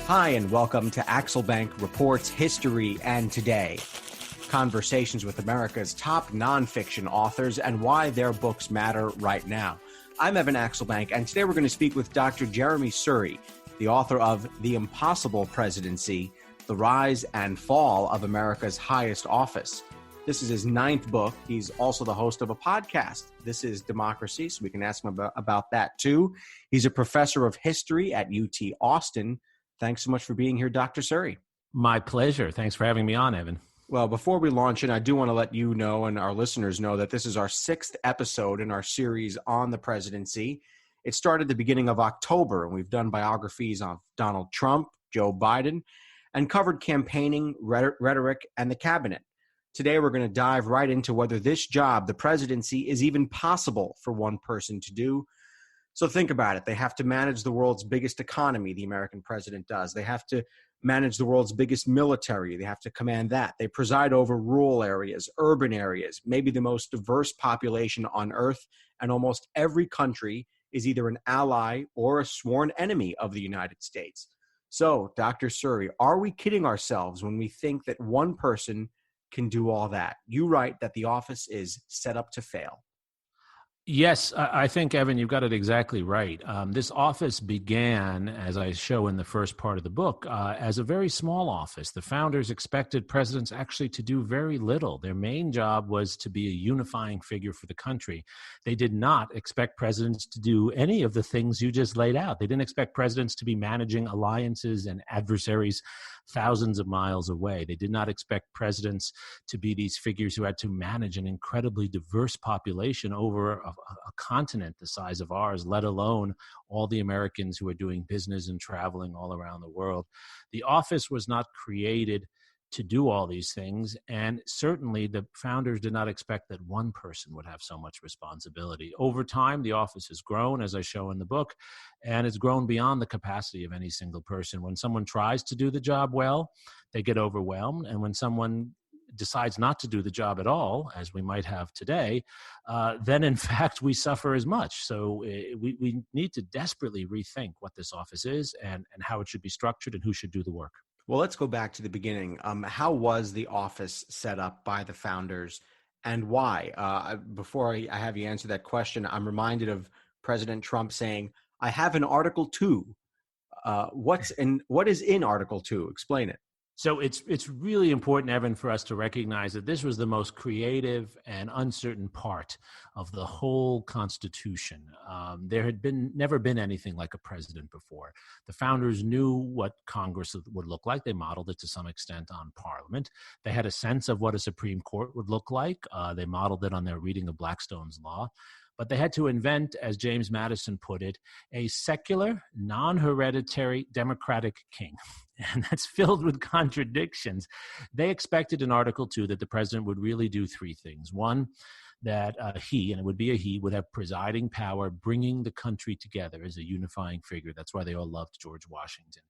Hi, and welcome to Axelbank Reports History and Today. Conversations with America's top nonfiction authors and why their books matter right now. I'm Evan Axelbank, and today we're going to speak with Dr. Jeremi Suri, the author of The Impossible Presidency, The Rise and Fall of America's Highest Office. This is his 9th book. He's also the host of a podcast. This is Democracy, so we can ask him about that too. He's a professor of history at UT Austin. Thanks so much for being here, Dr. Suri. My pleasure. Thanks for having me on, Evan. Well, before we launch in, I do want to let you know and our listeners know that this is our 6th episode in our series on the presidency. It started the beginning of October, and we've done biographies of Donald Trump, Joe Biden, and covered campaigning, rhetoric, and the cabinet. Today, we're going to dive right into whether this job, the presidency, is even possible for one person to do. So think about it. They have to manage the world's biggest economy, the American president does. They have to manage the world's biggest military. They have to command that. They preside over rural areas, urban areas, maybe the most diverse population on earth, and almost every country is either an ally or a sworn enemy of the United States. So, Dr. Suri, are we kidding ourselves when we think that one person can do all that? You write that the office is set up to fail. Yes, I think, Evan, you've got it exactly right. This office began, as I show in the first part of the book, as a very small office. The founders expected presidents actually to do very little. Their main job was to be a unifying figure for the country. They did not expect presidents to do any of the things you just laid out. They didn't expect presidents to be managing alliances and adversaries thousands of miles away. They did not expect presidents to be these figures who had to manage an incredibly diverse population over a continent the size of ours, let alone all the Americans who are doing business and traveling all around the world. The office was not created to do all these things, and certainly the founders did not expect that one person would have so much responsibility. Over time, the office has grown, as I show in the book, and it's grown beyond the capacity of any single person. When someone tries to do the job well, they get overwhelmed, and when someone decides not to do the job at all, as we might have today, then in fact we suffer as much. So we need to desperately rethink what this office is and how it should be structured and who should do the work. Well, let's go back to the beginning. How was the office set up by the founders, and why? Before I have you answer that question, I'm reminded of President Trump saying, "I have an Article 2." What is in Article 2? Explain it. So it's really important, Evan, for us to recognize that this was the most creative and uncertain part of the whole Constitution. There had never been anything like a president before. The founders knew what Congress would look like. They modeled it to some extent on Parliament. They had a sense of what a Supreme Court would look like. They modeled it on their reading of Blackstone's law. But they had to invent, as James Madison put it, a secular, non-hereditary democratic king. And that's filled with contradictions. They expected in Article 2 that the president would really do 3 things. One, that he, and it would be a he, would have presiding power, bringing the country together as a unifying figure. That's why they all loved George Washington.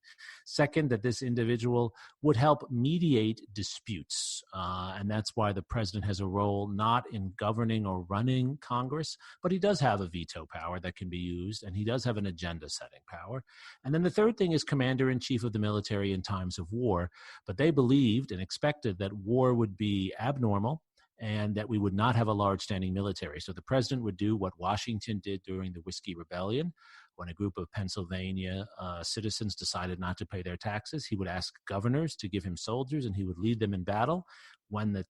Second, that this individual would help mediate disputes. And that's why the president has a role not in governing or running Congress, but he does have a veto power that can be used, and he does have an agenda-setting power. And then the third thing is commander-in-chief of the military in times of war. But they believed and expected that war would be abnormal, and that we would not have a large standing military. So the president would do what Washington did during the Whiskey Rebellion. When a group of Pennsylvania citizens decided not to pay their taxes, he would ask governors to give him soldiers, and he would lead them in battle. When the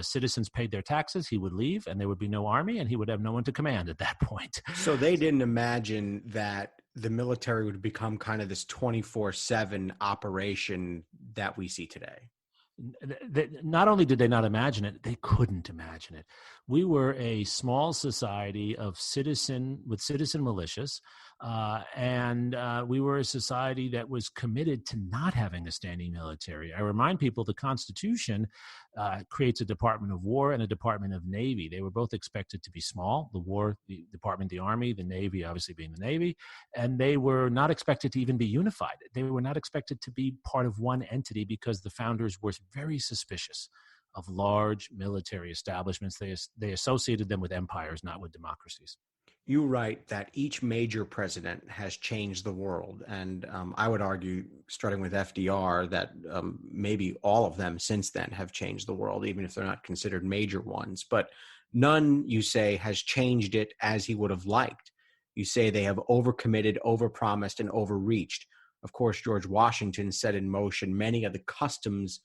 citizens paid their taxes, he would leave, and there would be no army, and he would have no one to command at that point. So they didn't imagine that the military would become kind of this 24/7 operation that we see today. Not only did they not imagine it, they couldn't imagine it. We were a small society of citizen militias, and we were a society that was committed to not having a standing military. I remind people the Constitution creates a Department of War and a Department of Navy. They were both expected to be small, the War, the Department of the Army, the Navy obviously being the Navy, and they were not expected to even be unified. They were not expected to be part of one entity because the founders were very suspicious of large military establishments. They associated them with empires, not with democracies. You write that each major president has changed the world. And I would argue, starting with FDR, that maybe all of them since then have changed the world, even if they're not considered major ones. But none, you say, has changed it as he would have liked. You say they have overcommitted, overpromised, and overreached. Of course, George Washington set in motion many of the customs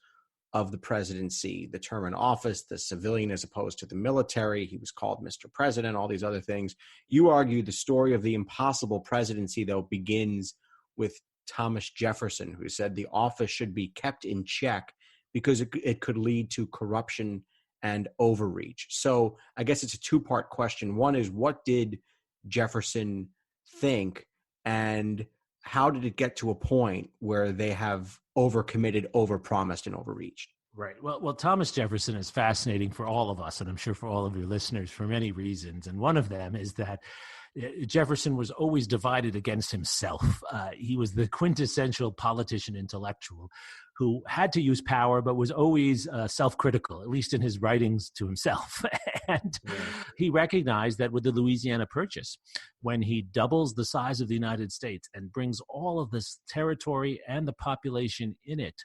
of the presidency, the term in office, the civilian as opposed to the military. He was called Mr. President, all these other things. You argue the story of the impossible presidency, though, begins with Thomas Jefferson, who said the office should be kept in check because it could lead to corruption and overreach. So I guess it's a two-part question. One is, what did Jefferson think, and how did it get to a point where they have overcommitted, overpromised, and overreached? Right. Well, Thomas Jefferson is fascinating for all of us, and I'm sure for all of your listeners, for many reasons. And one of them is that Jefferson was always divided against himself. He was the quintessential politician intellectual who had to use power, but was always self-critical, at least in his writings to himself. And he recognized that with the Louisiana Purchase, when he doubles the size of the United States and brings all of this territory and the population in it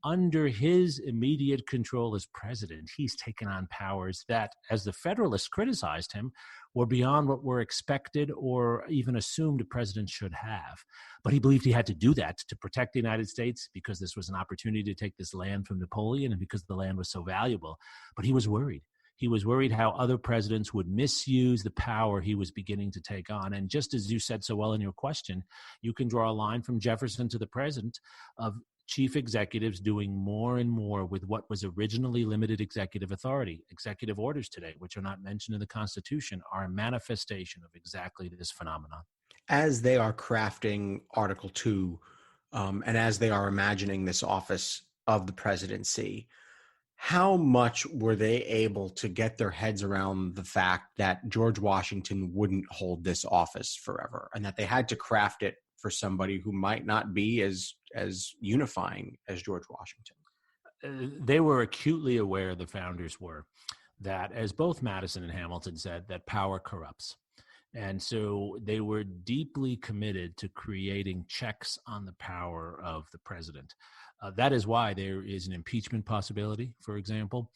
under his immediate control as president, he's taken on powers that, as the Federalists criticized him, were beyond what were expected or even assumed a president should have. But he believed he had to do that to protect the United States because this was an opportunity to take this land from Napoleon and because the land was so valuable. But he was worried. He was worried how other presidents would misuse the power he was beginning to take on. And just as you said so well in your question, you can draw a line from Jefferson to the present of chief executives doing more and more with what was originally limited executive authority. Executive orders today, which are not mentioned in the Constitution, are a manifestation of exactly this phenomenon. As they are crafting Article 2, and as they are imagining this office of the presidency, how much were they able to get their heads around the fact that George Washington wouldn't hold this office forever, and that they had to craft it for somebody who might not be as unifying as George Washington? They were acutely aware, the founders were, that, as both Madison and Hamilton said, that power corrupts. And so they were deeply committed to creating checks on the power of the president. That is why there is an impeachment possibility, for example.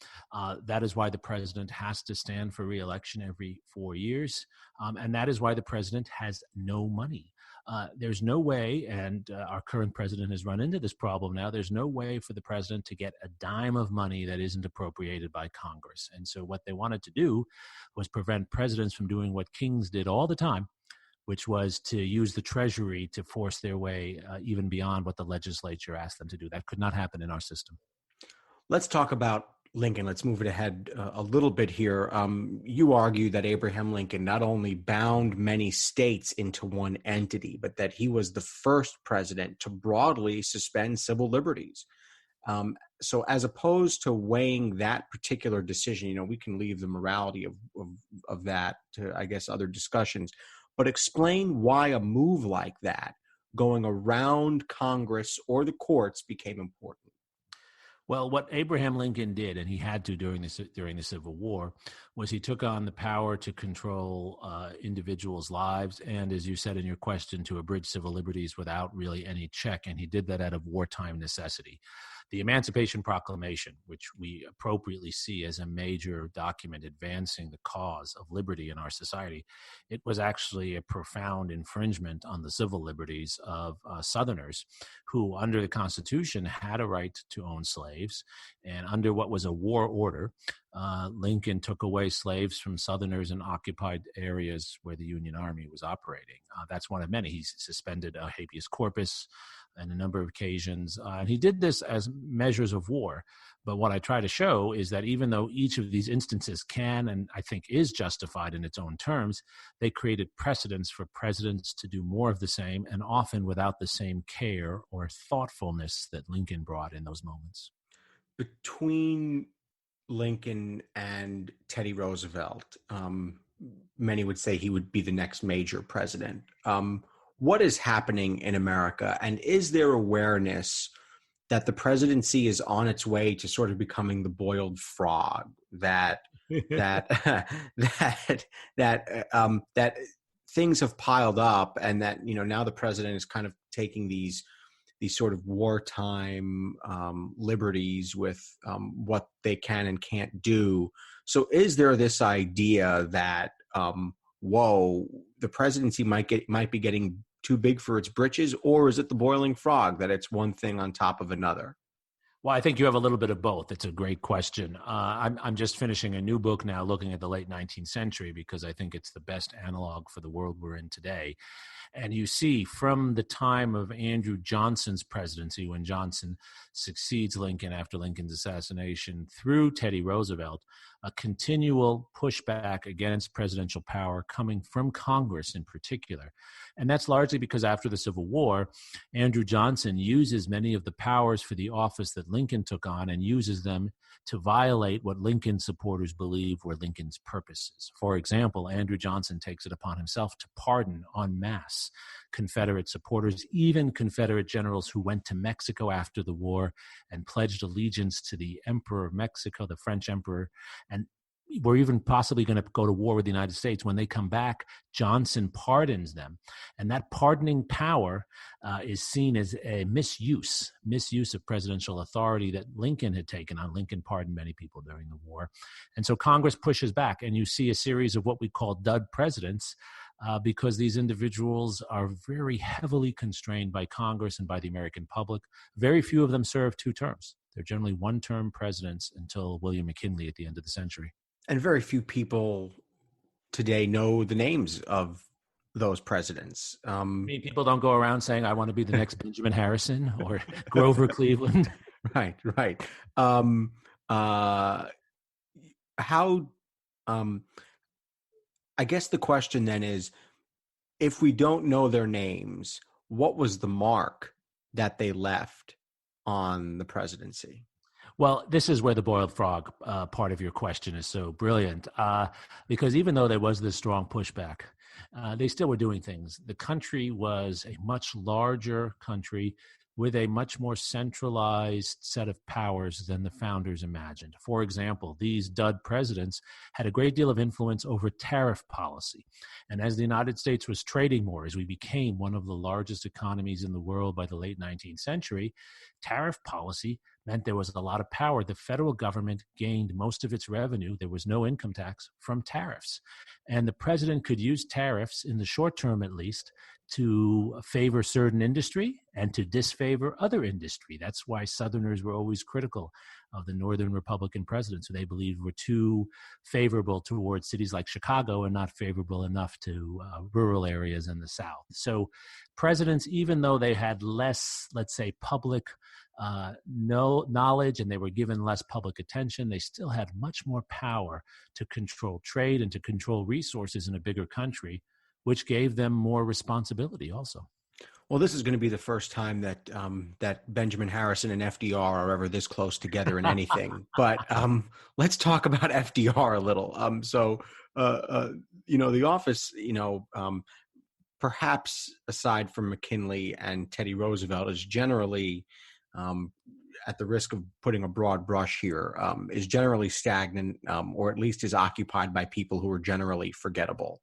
That is why the president has to stand for re-election every 4 years. And that is why the president has no money. There's no way, and our current president has run into this problem now, there's no way for the president to get a dime of money that isn't appropriated by Congress. And so what they wanted to do was prevent presidents from doing what kings did all the time, which was to use the Treasury to force their way even beyond what the legislature asked them to do. That could not happen in our system. Let's talk about Lincoln. Let's move it ahead a little bit here. You argue that Abraham Lincoln not only bound many states into one entity, but that he was the first president to broadly suspend civil liberties. So as opposed to weighing that particular decision, we can leave the morality of that to, I guess, other discussions, but explain why a move like that, going around Congress or the courts, became important. Well, what Abraham Lincoln did, and he had to during the Civil War, was he took on the power to control individuals' lives and, as you said in your question, to abridge civil liberties without really any check, and he did that out of wartime necessity. The Emancipation Proclamation, which we appropriately see as a major document advancing the cause of liberty in our society, it was actually a profound infringement on the civil liberties of Southerners who, under the Constitution, had a right to own slaves. And under what was a war order, Lincoln took away slaves from Southerners in occupied areas where the Union Army was operating. That's one of many. He suspended habeas corpus on a number of occasions. And he did this as measures of war. But what I try to show is that even though each of these instances can, and I think is justified in its own terms, they created precedents for presidents to do more of the same, and often without the same care or thoughtfulness that Lincoln brought in those moments. Between Lincoln and Teddy Roosevelt, many would say he would be the next major president. What is happening in America, and is there awareness that the presidency is on its way to sort of becoming the boiled frog? That things have piled up, and that, now the president is kind of taking these sort of wartime liberties with what they can and can't do. So is there this idea that, the presidency might be getting too big for its britches, or is it the boiling frog, that it's one thing on top of another? Well, I think you have a little bit of both. It's a great question. I'm just finishing a new book now looking at the late 19th century because I think it's the best analog for the world we're in today. And you see from the time of Andrew Johnson's presidency, when Johnson succeeds Lincoln after Lincoln's assassination, through Teddy Roosevelt, a continual pushback against presidential power coming from Congress in particular. And that's largely because after the Civil War, Andrew Johnson uses many of the powers for the office that Lincoln took on and uses them to violate what Lincoln supporters believe were Lincoln's purposes. For example, Andrew Johnson takes it upon himself to pardon en masse Confederate supporters, even Confederate generals who went to Mexico after the war and pledged allegiance to the Emperor of Mexico, the French Emperor, and were even possibly going to go to war with the United States. When they come back, Johnson pardons them. And that pardoning power is seen as a misuse of presidential authority that Lincoln had taken on. Lincoln pardoned many people during the war. And so Congress pushes back, and you see a series of what we call dud presidents, because these individuals are very heavily constrained by Congress and by the American public. Very few of them serve 2 terms. They're generally 1-term presidents until William McKinley at the end of the century. And very few people today know the names of those presidents. I mean, people don't go around saying, I want to be the next Benjamin Harrison or Grover Cleveland. Right. I guess the question then is, if we don't know their names, what was the mark that they left on the presidency? Well, this is where the boiled frog part of your question is so brilliant, because even though there was this strong pushback, they still were doing things. The country was a much larger country with a much more centralized set of powers than the founders imagined. For example, these dud presidents had a great deal of influence over tariff policy. And as the United States was trading more, as we became one of the largest economies in the world by the late 19th century, tariff policy meant there was a lot of power. The federal government gained most of its revenue. There was no income tax from tariffs. And the president could use tariffs, in the short term at least, to favor certain industry and to disfavor other industry. That's why Southerners were always critical of the Northern Republican presidents, who they believed were too favorable towards cities like Chicago and not favorable enough to rural areas in the South. So presidents, even though they had less, let's say, public knowledge and they were given less public attention, they still had much more power to control trade and to control resources in a bigger country, which gave them more responsibility also. Well, this is going to be the first time that that Benjamin Harrison and FDR are ever this close together in anything. But let's talk about FDR a little. The office, perhaps aside from McKinley and Teddy Roosevelt, is generally, at the risk of putting a broad brush here, is generally stagnant, or at least is occupied by people who are generally forgettable.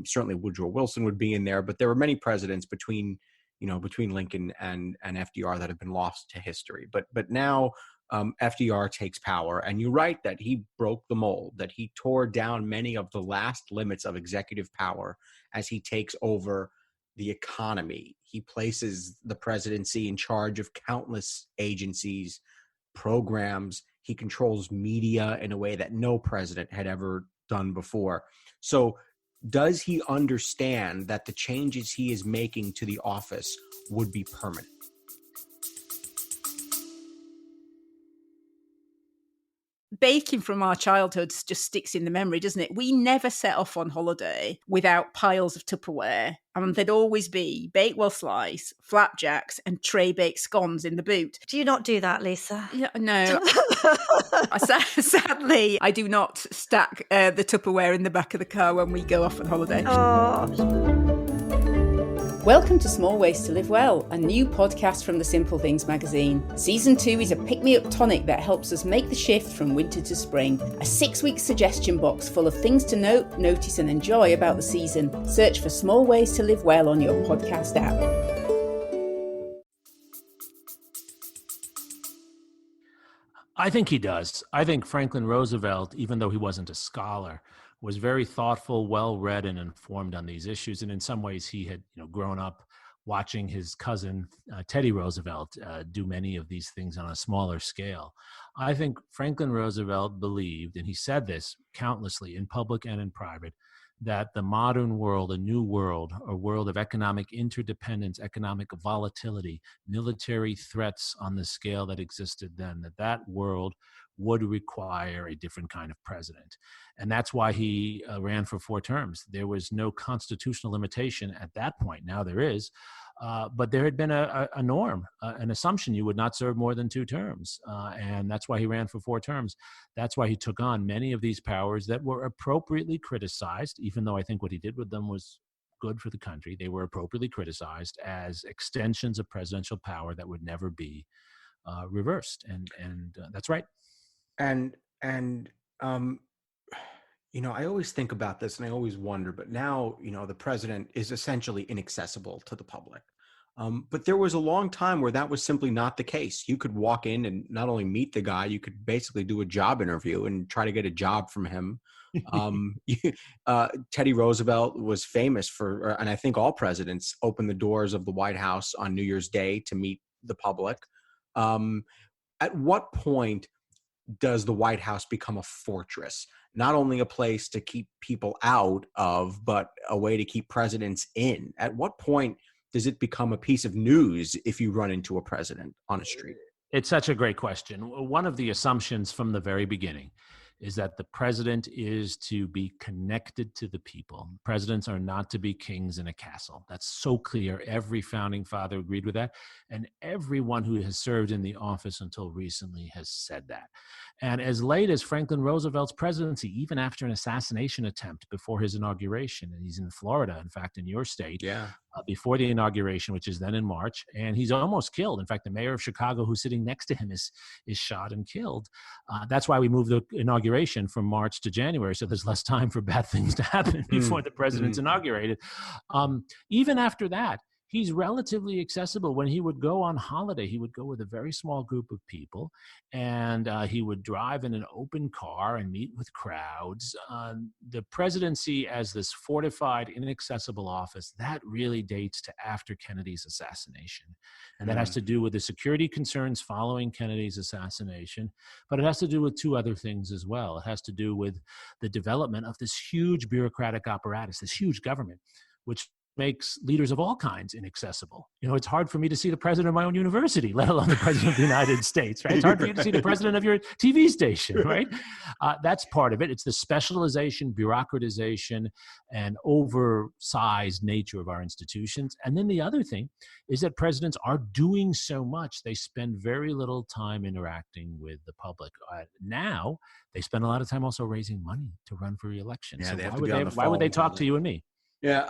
Certainly Woodrow Wilson would be in there, but there were many presidents between Lincoln and FDR that have been lost to history. But now FDR takes power, and you write that he broke the mold, that he tore down many of the last limits of executive power as he takes over the economy. He places the presidency in charge of countless agencies, programs. He controls media in a way that no president had ever done before. So does he understand that the changes he is making to the office would be permanent? Baking from our childhoods just sticks in the memory, doesn't it? We never set off on holiday without piles of Tupperware. And there'd always be bakewell slice, flapjacks, and tray-baked scones in the boot. Do you not do that, Lisa? Yeah, no. Sadly, I do not stack the Tupperware in the back of the car when we go off on holiday. Oh. Welcome to Small Ways to Live Well, a new podcast from the Simple Things magazine. Season 2 is a pick-me-up tonic that helps us make the shift from winter to spring. A 6-week suggestion box full of things to note, notice and enjoy about the season. Search for Small Ways to Live Well on your podcast app. I think he does. I think Franklin Roosevelt, even though he wasn't a scholar, was very thoughtful, well-read, and informed on these issues. And in some ways, he had grown up watching his cousin, Teddy Roosevelt, do many of these things on a smaller scale. I think Franklin Roosevelt believed, and he said this countlessly in public and in private, that the modern world, a new world, a world of economic interdependence, economic volatility, military threats on the scale that existed then, that world would require a different kind of president. And that's why he ran for 4 terms. There was no constitutional limitation at that point. Now there is. But there had been a norm, an assumption you would not serve more than 2 terms. And that's why he ran for 4 terms. That's why he took on many of these powers that were appropriately criticized, even though I think what he did with them was good for the country. They were appropriately criticized as extensions of presidential power that would never be reversed. And that's right. And I always think about this and I always wonder, but now, the president is essentially inaccessible to the public. But there was a long time where that was simply not the case. You could walk in and not only meet the guy, you could basically do a job interview and try to get a job from him. Teddy Roosevelt was famous for, and I think all presidents open the doors of the White House on New Year's Day to meet the public. At what point does the White House become a fortress? Not only a place to keep people out of, but a way to keep presidents in. At what point does it become a piece of news if you run into a president on a street? It's such a great question. One of the assumptions from the very beginning is that the president is to be connected to the people. Presidents are not to be kings in a castle. That's so clear. Every founding father agreed with that. And everyone who has served in the office until recently has said that. And as late as Franklin Roosevelt's presidency, even after an assassination attempt before his inauguration, and he's in Florida, in fact, in your state, before the inauguration, which is then in March, and he's almost killed. In fact, the mayor of Chicago, who's sitting next to him, is shot and killed. That's why we moved the inauguration from March to January, so there's less time for bad things to happen before the president's inaugurated. Even after that, he's relatively accessible. When he would go on holiday, he would go with a very small group of people, and he would drive in an open car and meet with crowds. The presidency as this fortified, inaccessible office, that really dates to after Kennedy's assassination. And that has to do with the security concerns following Kennedy's assassination, but it has to do with 2 other things as well. It has to do with the development of this huge bureaucratic apparatus, this huge government, which makes leaders of all kinds inaccessible. It's hard for me to see the president of my own university, let alone the president of the United States, right? It's hard for you to see the president of your TV station, right? That's part of it. It's the specialization, bureaucratization, and oversized nature of our institutions. And then the other thing is that presidents are doing so much, they spend very little time interacting with the public. Now, they spend a lot of time also raising money to run for re-election. Yeah, so why would they talk to you and me? Yeah,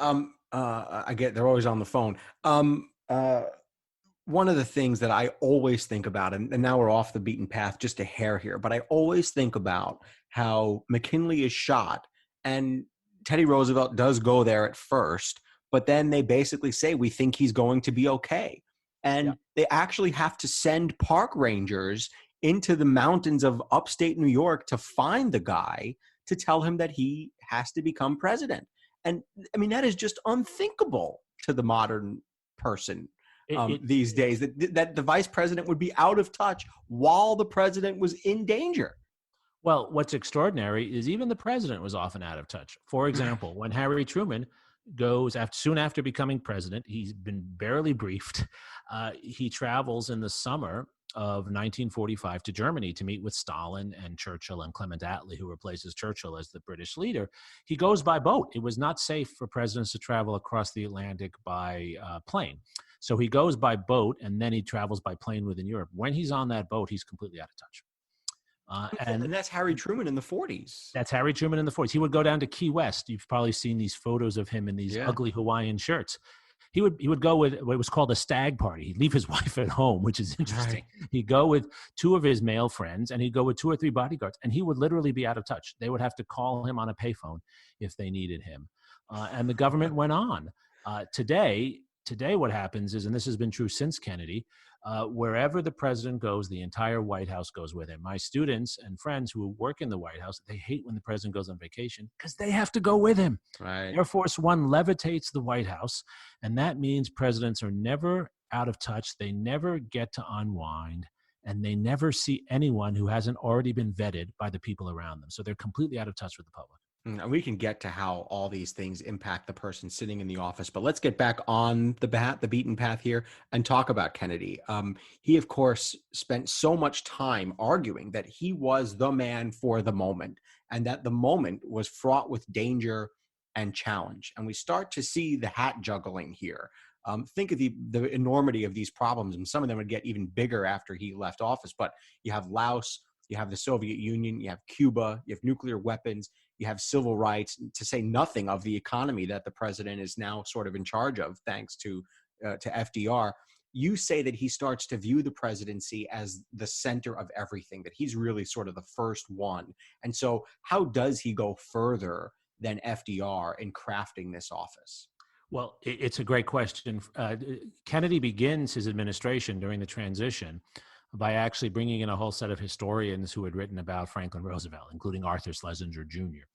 I get they're always on the phone. One of the things that I always think about, and now we're off the beaten path just a hair here, but I always think about how McKinley is shot, and Teddy Roosevelt does go there at first, but then they basically say, we think he's going to be okay. And they actually have to send park rangers into the mountains of upstate New York to find the guy to tell him that he has to become president. And I mean, that is just unthinkable to the modern person these days, that the vice president would be out of touch while the president was in danger. Well, what's extraordinary is even the president was often out of touch. For example, when Harry Truman goes soon after becoming president, he's been barely briefed. He travels in the summer of 1945 to Germany to meet with Stalin and Churchill and Clement Attlee, who replaces Churchill as the British leader. He goes by boat. It was not safe for presidents to travel across the Atlantic by plane. So he goes by boat, and then he travels by plane within Europe. When he's on that boat, he's completely out of touch. And that's Harry Truman in the 40s. That's Harry Truman in the 40s. He would go down to Key West. You've probably seen these photos of him in these ugly Hawaiian shirts. he would go with what was called a stag party. He'd leave his wife at home, which is interesting. Right. He'd go with two of his male friends, and he'd go with two or three bodyguards, and he would literally be out of touch. They would have to call him on a payphone if they needed him, and the government went on. Today, what happens is, and this has been true since Kennedy, wherever the president goes, the entire White House goes with him. My students and friends who work in the White House, they hate when the president goes on vacation because they have to go with him. Right. Air Force One levitates the White House, and that means presidents are never out of touch. They never get to unwind, and they never see anyone who hasn't already been vetted by the people around them. So they're completely out of touch with the public. And we can get to how all these things impact the person sitting in the office, but let's get back on the beaten path here and talk about Kennedy. He, of course, spent so much time arguing that he was the man for the moment, and that the moment was fraught with danger and challenge. And we start to see the hat juggling here. Think of the enormity of these problems, and some of them would get even bigger after he left office. But you have Laos, you have the Soviet Union, you have Cuba, you have nuclear weapons, you have civil rights, to say nothing of the economy that the president is now sort of in charge of, thanks to FDR. You say that he starts to view the presidency as the center of everything, that he's really sort of the first one. And so how does he go further than FDR in crafting this office? Well, it's a great question. Kennedy begins his administration during the transition by actually bringing in a whole set of historians who had written about Franklin Roosevelt, including Arthur Schlesinger Jr.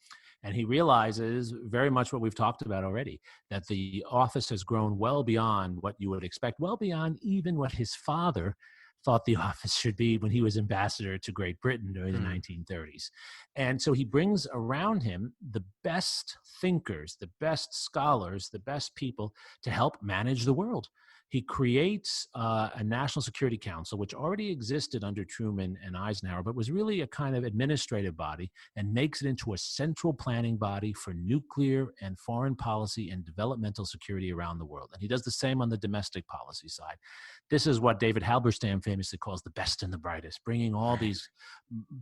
And he realizes very much what we've talked about already, that the office has grown well beyond what you would expect, well beyond even what his father thought the office should be when he was ambassador to Great Britain during the 1930s. And so he brings around him the best thinkers, the best scholars, the best people to help manage the world. He creates a National Security Council, which already existed under Truman and Eisenhower, but was really a kind of administrative body, and makes it into a central planning body for nuclear and foreign policy and developmental security around the world. And he does the same on the domestic policy side. This is what David Halberstam famously calls the best and the brightest, bringing all these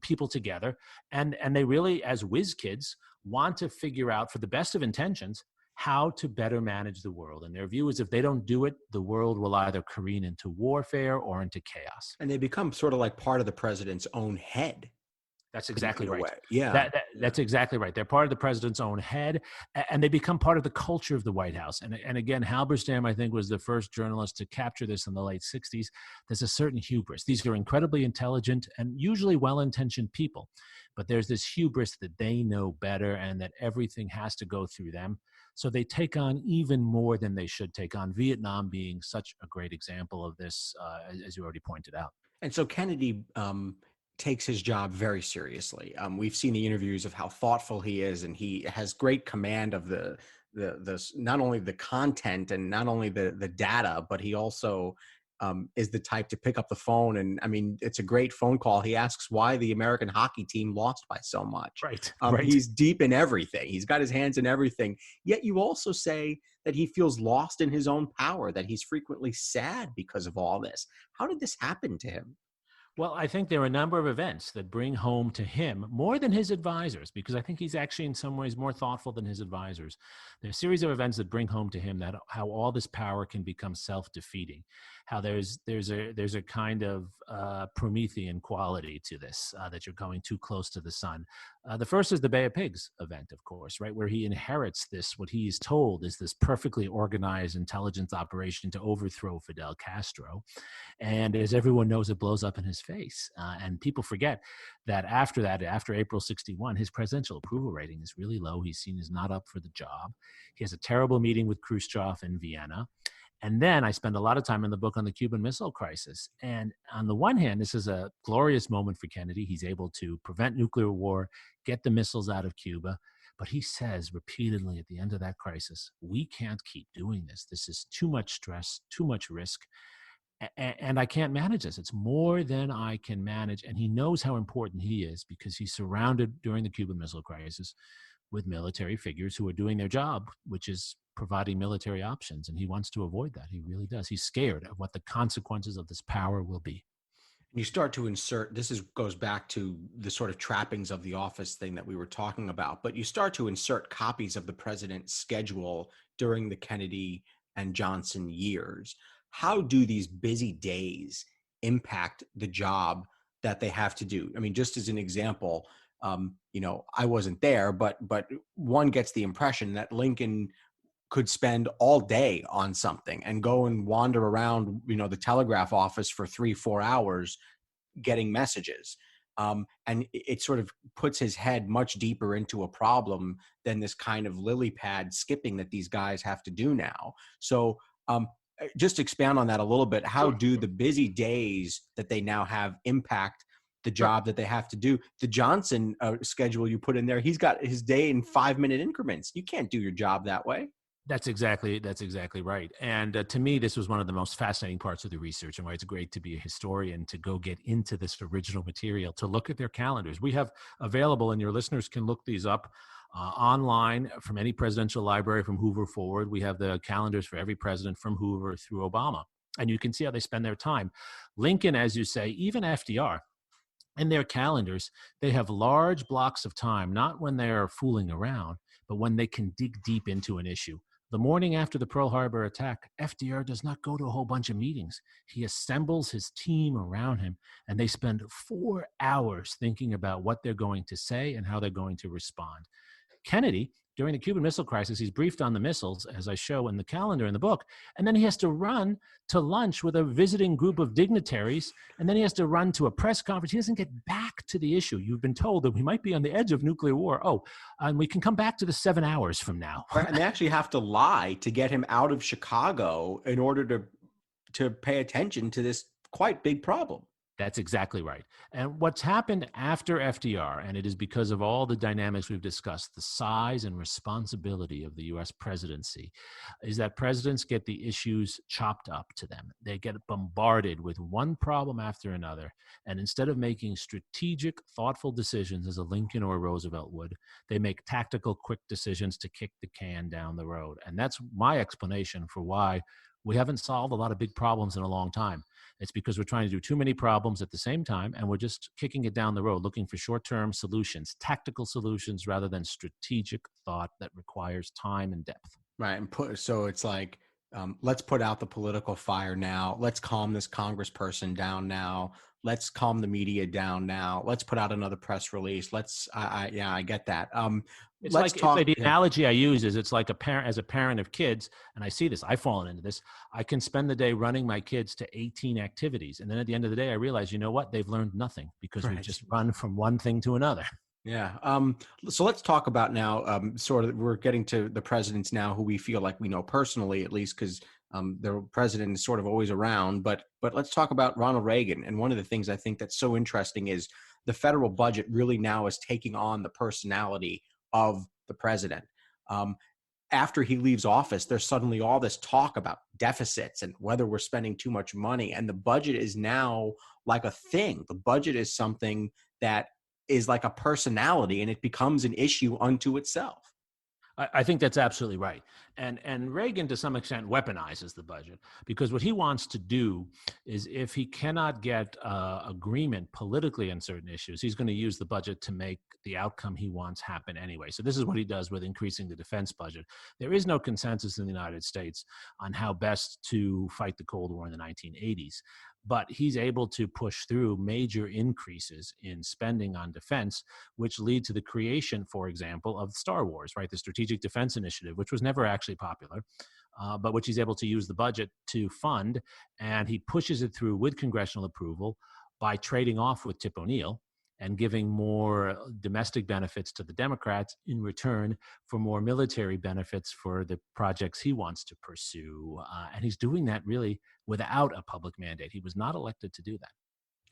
people together. And they really, as whiz kids, want to figure out, for the best of intentions, how to better manage the world. And their view is if they don't do it, the world will either careen into warfare or into chaos. And they become sort of like part of the president's own head. That's exactly right. Yeah. That's exactly right. They're part of the president's own head, and they become part of the culture of the White House. And again, Halberstam, I think, was the first journalist to capture this in the late 60s. There's a certain hubris. These are incredibly intelligent and usually well-intentioned people, but there's this hubris that they know better and that everything has to go through them. So they take on even more than they should take on, Vietnam being such a great example of this, as you already pointed out. And so Kennedy takes his job very seriously. We've seen the interviews of how thoughtful he is, and he has great command of the not only the content and not only the data, but he also is the type to pick up the phone. And I mean, it's a great phone call. He asks why the American hockey team lost by so much. Right. He's deep in everything. He's got his hands in everything. Yet you also say that he feels lost in his own power, that he's frequently sad because of all this. How did this happen to him? Well, I think there are a number of events that bring home to him more than his advisors, because I think he's actually in some ways more thoughtful than his advisors. There are a series of events that bring home to him that how all this power can become self-defeating, how there's a kind of Promethean quality to this, that you're going too close to the sun. The first is the Bay of Pigs event, of course, right, where he inherits this, what he's told is this perfectly organized intelligence operation to overthrow Fidel Castro. And as everyone knows, it blows up in his face. And people forget that, after April 61, his presidential approval rating is really low. He's seen as not up for the job. He has a terrible meeting with Khrushchev in Vienna. And then I spend a lot of time in the book on the Cuban Missile Crisis. And on the one hand, this is a glorious moment for Kennedy. He's able to prevent nuclear war, get the missiles out of Cuba. But he says repeatedly at the end of that crisis, we can't keep doing this. This is too much stress, too much risk. And I can't manage this. It's more than I can manage. And he knows how important he is because he's surrounded during the Cuban Missile Crisis with military figures who are doing their job, which is providing military options. And he wants to avoid that. He really does. He's scared of what the consequences of this power will be. You start to insert, goes back to the sort of trappings of the office thing that we were talking about, but you start to insert copies of the president's schedule during the Kennedy and Johnson years. How do these busy days impact the job that they have to do? I mean, just as an example, I wasn't there, but one gets the impression that Lincoln could spend all day on something and go and wander around, the telegraph office for 3-4 hours getting messages. And it sort of puts his head much deeper into a problem than this kind of lily pad skipping that these guys have to do now. So just expand on that a little bit. How do the busy days that they now have impact the job that they have to do? The Johnson schedule you put in there, he's got his day in 5-minute increments. You can't do your job that way. That's exactly right. And to me, this was one of the most fascinating parts of the research, and why it's great to be a historian, to go get into this original material, to look at their calendars. We have available, and your listeners can look these up online from any presidential library from Hoover forward. We have the calendars for every president from Hoover through Obama, and you can see how they spend their time. Lincoln, as you say, even FDR, in their calendars, they have large blocks of time, not when they're fooling around, but when they can dig deep into an issue. The morning after the Pearl Harbor attack, FDR does not go to a whole bunch of meetings. He assembles his team around him, and they spend 4 hours thinking about what they're going to say and how they're going to respond. Kennedy, during the Cuban Missile Crisis, he's briefed on the missiles, as I show in the calendar in the book, and then he has to run to lunch with a visiting group of dignitaries, and then he has to run to a press conference. He doesn't get back to the issue. You've been told that we might be on the edge of nuclear war. Oh, and we can come back to the 7 hours from now. Right, and they actually have to lie to get him out of Chicago in order to pay attention to this quite big problem. That's exactly right. And what's happened after FDR, and it is because of all the dynamics we've discussed, the size and responsibility of the U.S. presidency, is that presidents get the issues chopped up to them. They get bombarded with one problem after another. And instead of making strategic, thoughtful decisions as a Lincoln or a Roosevelt would, they make tactical, quick decisions to kick the can down the road. And that's my explanation for why we haven't solved a lot of big problems in a long time. It's because we're trying to do too many problems at the same time, and we're just kicking it down the road, looking for short-term solutions, tactical solutions, rather than strategic thought that requires time and depth. Right. And so it's like, let's put out the political fire now. Let's calm this congressperson down now. Let's calm the media down now. Let's put out another press release. I get that. It's like the analogy I use is, it's like as a parent of kids, and I see this, I've fallen into this. I can spend the day running my kids to 18 activities. And then at the end of the day, I realize, you know what? They've learned nothing because we've just run from one thing to another. Yeah. So let's talk about now, sort of, we're getting to the presidents now who we feel like we know personally, at least, because the president is sort of always around. But let's talk about Ronald Reagan. And one of the things I think that's so interesting is the federal budget really now is taking on the personality of the president. After he leaves office, there's suddenly all this talk about deficits and whether we're spending too much money. And the budget is now like a thing. The budget is something that is like a personality, and it becomes an issue unto itself. I think that's absolutely right. And Reagan, to some extent, weaponizes the budget, because what he wants to do is, if he cannot get agreement politically on certain issues, he's going to use the budget to make the outcome he wants happen anyway. So this is what he does with increasing the defense budget. There is no consensus in the United States on how best to fight the Cold War in the 1980s. But he's able to push through major increases in spending on defense, which lead to the creation, for example, of Star Wars, right? The Strategic Defense Initiative, which was never actually popular, but which he's able to use the budget to fund. And he pushes it through with congressional approval by trading off with Tip O'Neill and giving more domestic benefits to the Democrats in return for more military benefits for the projects he wants to pursue. And he's doing that really without a public mandate. He was not elected to do that.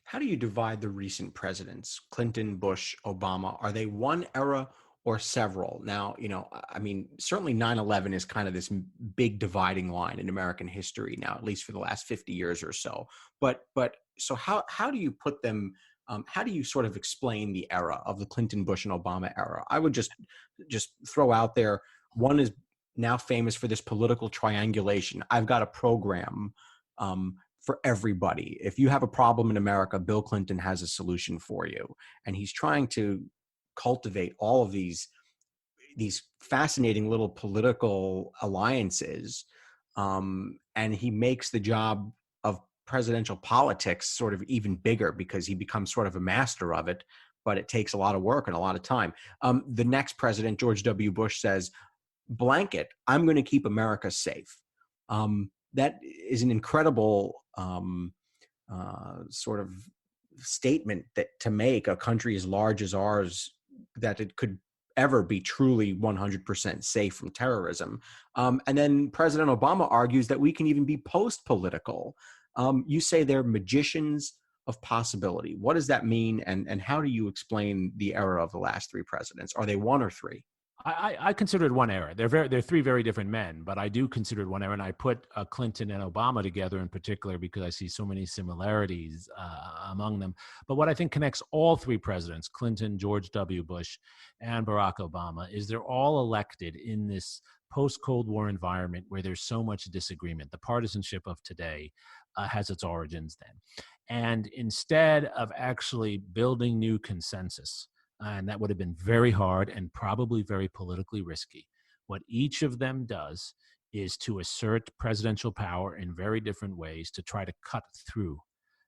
How do you divide the recent presidents, Clinton, Bush, Obama? Are they one era or several? Now, I mean, certainly 9/11 is kind of this big dividing line in American history now, at least for the last 50 years or so. But so how do you put them? How do you sort of explain the era of the Clinton, Bush, and Obama era? I would just throw out there, one is now famous for this political triangulation. I've got a program for everybody. If you have a problem in America, Bill Clinton has a solution for you. And he's trying to cultivate all of these fascinating little political alliances and he makes the job of presidential politics sort of even bigger because he becomes sort of a master of it, but it takes a lot of work and a lot of time. The next president, George W. Bush, says, blanket, I'm going to keep America safe. That is an incredible sort of statement that to make a country as large as ours, that it could ever be truly 100% safe from terrorism. And then President Obama argues that we can even be post-political. You say they're magicians of possibility. What does that mean? And how do you explain the era of the last three presidents? Are they one or three? I consider it one era. They're three very different men, but I do consider it one era. And I put Clinton and Obama together in particular because I see so many similarities among them. But what I think connects all three presidents, Clinton, George W. Bush, and Barack Obama, is they're all elected in this post-Cold War environment where there's so much disagreement. The partisanship of today has its origins then. And instead of actually building new consensus, and that would have been very hard and probably very politically risky, what each of them does is to assert presidential power in very different ways to try to cut through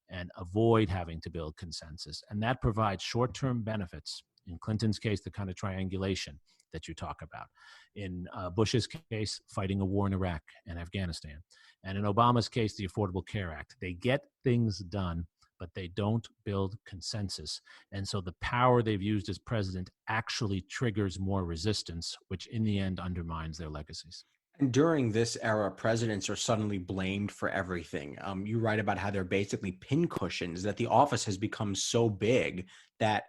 and avoid having to build consensus. And that provides short-term benefits. In Clinton's case, the kind of triangulation that you talk about. In Bush's case, fighting a war in Iraq and Afghanistan. And in Obama's case, the Affordable Care Act. They get things done, but they don't build consensus. And so the power they've used as president actually triggers more resistance, which in the end undermines their legacies. And during this era, presidents are suddenly blamed for everything. You write about how they're basically pincushions, that the office has become so big that,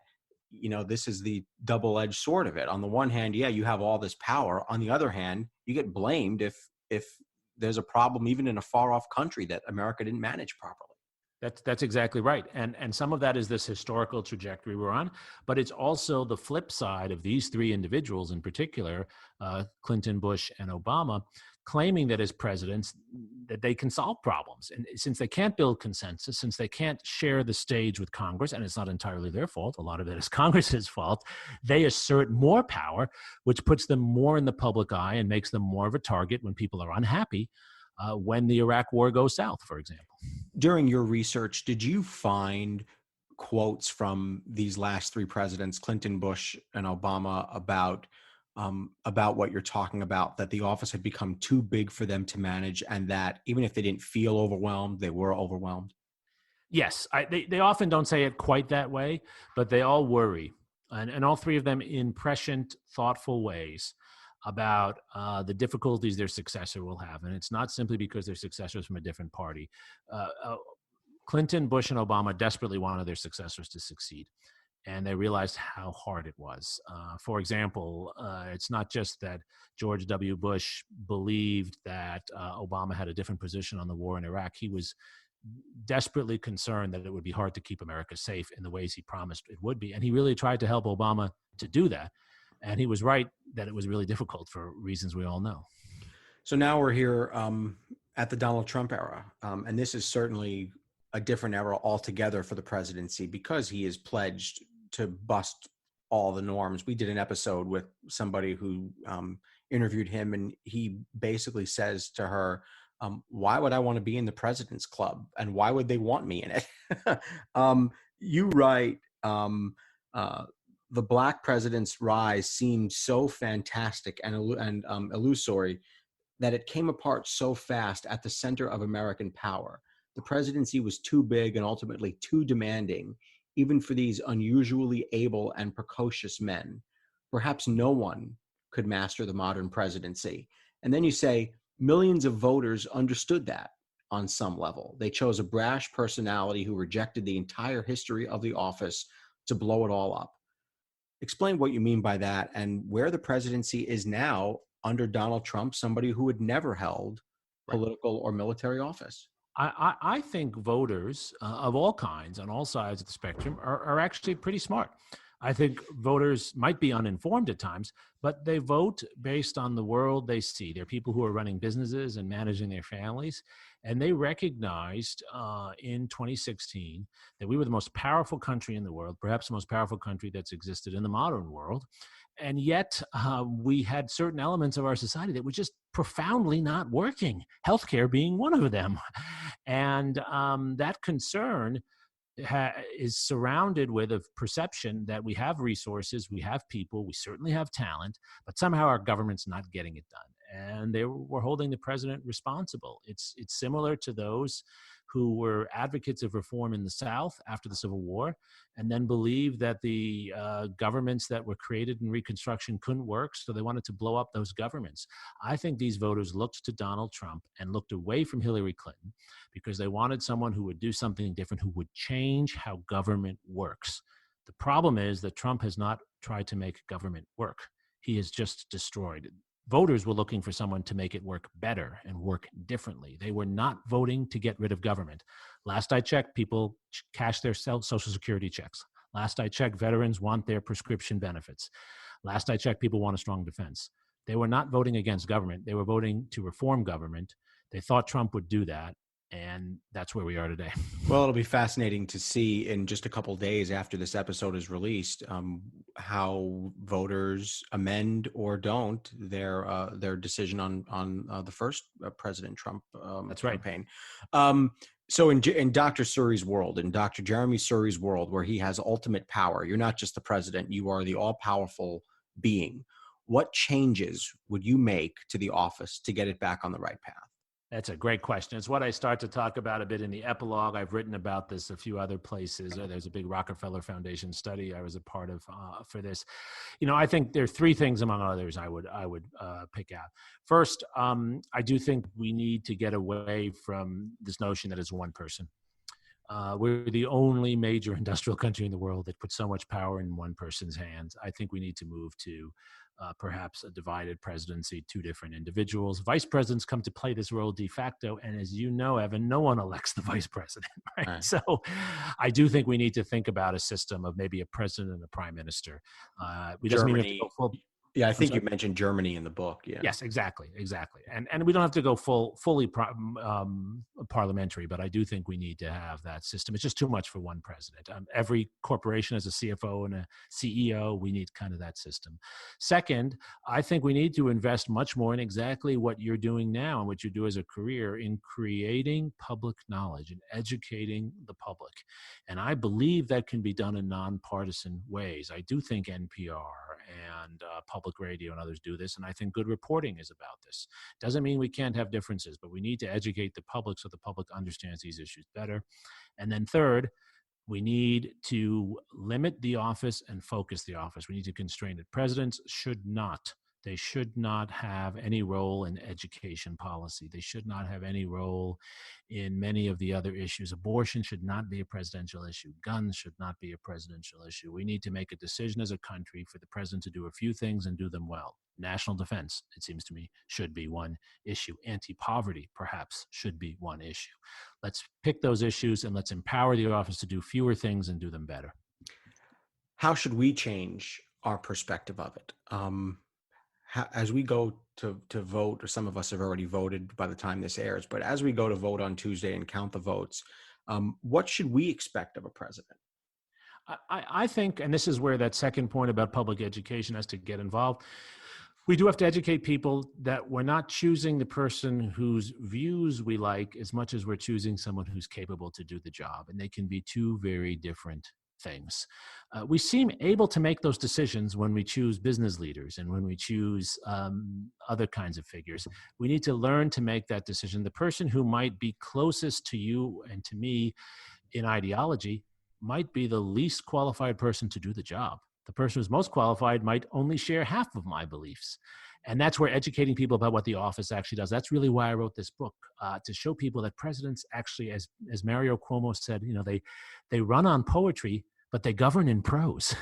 you know, this is the double-edged sword of it. On the one hand, yeah, you have all this power. On the other hand, you get blamed if there's a problem even in a far-off country that America didn't manage properly. That's exactly right. And some of that is this historical trajectory we're on, but it's also the flip side of these three individuals in particular, Clinton, Bush, and Obama, claiming that as presidents, that they can solve problems. And since they can't build consensus, since they can't share the stage with Congress, and it's not entirely their fault, a lot of it is Congress's fault, they assert more power, which puts them more in the public eye and makes them more of a target when people are unhappy. When the Iraq war goes south, for example. During your research, did you find quotes from these last three presidents, Clinton, Bush, and Obama, about what you're talking about, that the office had become too big for them to manage, and that even if they didn't feel overwhelmed, they were overwhelmed? Yes, they often don't say it quite that way, but they all worry, and all three of them in prescient, thoughtful ways about the difficulties their successor will have. And it's not simply because their successor is from a different party. Clinton, Bush, and Obama desperately wanted their successors to succeed. And they realized how hard it was. For example, it's not just that George W. Bush believed that Obama had a different position on the war in Iraq. He was desperately concerned that it would be hard to keep America safe in the ways he promised it would be. And he really tried to help Obama to do that. And he was right that it was really difficult for reasons we all know. So now we're here at the Donald Trump era. And this is certainly a different era altogether for the presidency because he is pledged to bust all the norms. We did an episode with somebody who interviewed him, and he basically says to her, why would I want to be in the president's club? And why would they want me in it? You write, the Black president's rise seemed so fantastic and illusory that it came apart so fast at the center of American power. The presidency was too big and ultimately too demanding, even for these unusually able and precocious men. Perhaps no one could master the modern presidency. And then you say, millions of voters understood that on some level. They chose a brash personality who rejected the entire history of the office to blow it all up. Explain what you mean by that and where the presidency is now under Donald Trump, somebody who had never held political or military office. I think voters of all kinds on all sides of the spectrum are actually pretty smart. I think voters might be uninformed at times, but they vote based on the world they see. They're people who are running businesses and managing their families. And they recognized in 2016 that we were the most powerful country in the world, perhaps the most powerful country that's existed in the modern world. And yet we had certain elements of our society that were just profoundly not working, healthcare being one of them. And that concern is surrounded with a perception that we have resources, we have people, we certainly have talent, but somehow our government's not getting it done. And we're holding the president responsible. It's similar to those who were advocates of reform in the South after the Civil War, and then believed that the governments that were created in Reconstruction couldn't work, so they wanted to blow up those governments. I think these voters looked to Donald Trump and looked away from Hillary Clinton because they wanted someone who would do something different, who would change how government works. The problem is that Trump has not tried to make government work. He has just destroyed it. Voters were looking for someone to make it work better and work differently. They were not voting to get rid of government. Last I checked, people cash their Social Security checks. Last I checked, veterans want their prescription benefits. Last I checked, people want a strong defense. They were not voting against government. They were voting to reform government. They thought Trump would do that. And that's where we are today. Well, it'll be fascinating to see in just a couple of days after this episode is released how voters amend or don't their decision on the first President Trump That's right. campaign. So in Dr. Suri's world, in Dr. Jeremi Suri's world, where he has ultimate power, you're not just the president, you are the all-powerful being. What changes would you make to the office to get it back on the right path? That's a great question. It's what I start to talk about a bit in the epilogue. I've written about this a few other places. There's a big Rockefeller Foundation study I was a part of for this. I think there are three things among others I would pick out. First, I do think we need to get away from this notion that it's one person. We're the only major industrial country in the world that puts so much power in one person's hands. I think we need to move to perhaps a divided presidency, two different individuals. Vice presidents come to play this role de facto. And as you know, Evan, no one elects the vice president, right? Right. So I do think we need to think about a system of maybe a president and a prime minister. We doesn't mean we have to go full. Yeah, I think you mentioned Germany in the book. Yeah. Yes, exactly. And we don't have to go fully parliamentary, but I do think we need to have that system. It's just too much for one president. Every corporation has a CFO and a CEO. We need kind of that system. Second, I think we need to invest much more in exactly what you're doing now and what you do as a career in creating public knowledge and educating the public. And I believe that can be done in nonpartisan ways. I do think NPR and public radio and others do this, and I think good reporting is about this. Doesn't mean we can't have differences, but we need to educate the public so the public understands these issues better. And then third, we need to limit the office and focus the office. We need to constrain it. Presidents should not have any role in education policy. They should not have any role in many of the other issues. Abortion should not be a presidential issue. Guns should not be a presidential issue. We need to make a decision as a country for the president to do a few things and do them well. National defense, it seems to me, should be one issue. Anti-poverty, perhaps, should be one issue. Let's pick those issues and let's empower the office to do fewer things and do them better. How should we change our perspective of it? As we go to vote, or some of us have already voted by the time this airs, but as we go to vote on Tuesday and count the votes, what should we expect of a president? I think, and this is where that second point about public education has to get involved, we do have to educate people that we're not choosing the person whose views we like as much as we're choosing someone who's capable to do the job. And they can be two very different things. We seem able to make those decisions when we choose business leaders and when we choose other kinds of figures. We need to learn to make that decision. The person who might be closest to you and to me in ideology might be the least qualified person to do the job. The person who's most qualified might only share half of my beliefs. And that's where educating people about what the office actually does. That's really why I wrote this book, to show people that presidents actually, as Mario Cuomo said, they run on poetry, but they govern in prose.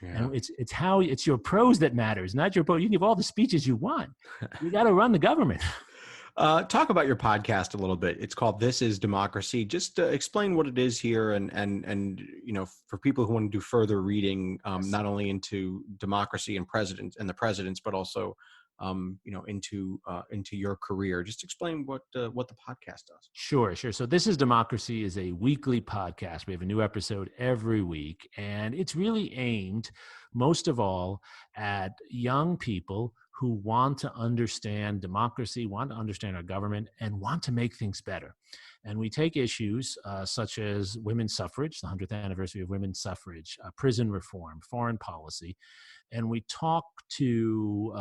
Yeah. And it's your prose that matters, not your prose. You can give all the speeches you want. You got to run the government. Talk about your podcast a little bit. It's called This Is Democracy. Just explain what it is here, and for people who want to do further reading, not only into democracy and the presidents, but also into your career. Just explain what the podcast does. Sure. So This Is Democracy is a weekly podcast. We have a new episode every week, and it's really aimed most of all at young people who want to understand democracy, want to understand our government, and want to make things better. And we take issues such as women's suffrage, the 100th anniversary of women's suffrage, prison reform, foreign policy, and we talk to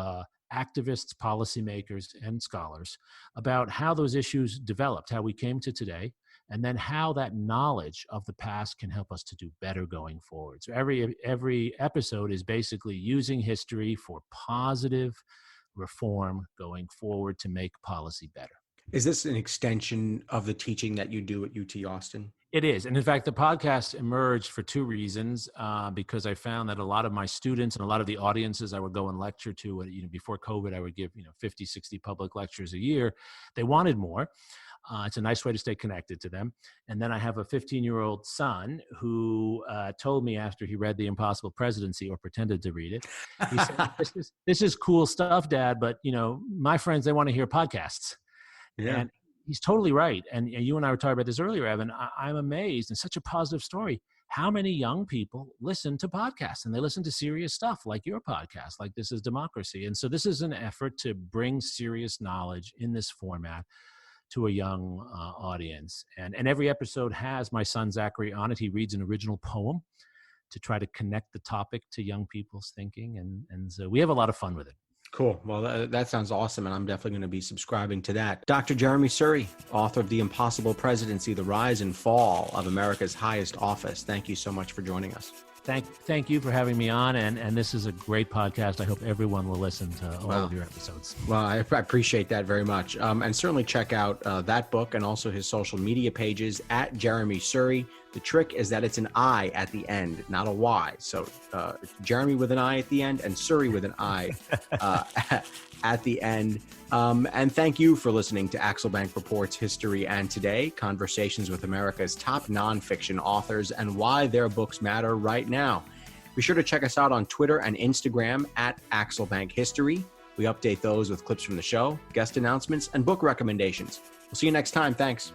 activists, policymakers, and scholars about how those issues developed, how we came to today, and then how that knowledge of the past can help us to do better going forward. So every episode is basically using history for positive reform going forward to make policy better. Is this an extension of the teaching that you do at UT Austin? It is. And in fact, the podcast emerged for two reasons, because I found that a lot of my students and a lot of the audiences I would go and lecture to, before COVID, I would give 50, 60 public lectures a year. They wanted more. It's a nice way to stay connected to them. And then I have a 15-year-old son who told me after he read The Impossible Presidency, or pretended to read it, he said, this is cool stuff, Dad, but my friends, they want to hear podcasts. Yeah. And he's totally right. And you and I were talking about this earlier, Evan. I'm amazed, and such a positive story, how many young people listen to podcasts, and they listen to serious stuff like your podcast, like This Is Democracy. And so this is an effort to bring serious knowledge in this format to a young audience. And every episode has my son Zachary on it. He reads an original poem to try to connect the topic to young people's thinking. And so we have a lot of fun with it. Cool. Well, that sounds awesome, and I'm definitely going to be subscribing to that. Dr. Jeremi Suri, author of The Impossible Presidency, The Rise and Fall of America's Highest Office. Thank you so much for joining us. Thank you for having me on, and this is a great podcast. I hope everyone will listen to all of your episodes. Well, I appreciate that very much. And certainly check out that book and also his social media pages at Jeremi Suri. The trick is that it's an I at the end, not a Y. So it's Jeremy with an I at the end and Suri with an I at the end. And thank you for listening to Axel Bank Reports History and Today, conversations with America's top nonfiction authors and why their books matter right now. Be sure to check us out on Twitter and Instagram at Axel Bank History. We update those with clips from the show, guest announcements, and book recommendations. We'll see you next time. Thanks.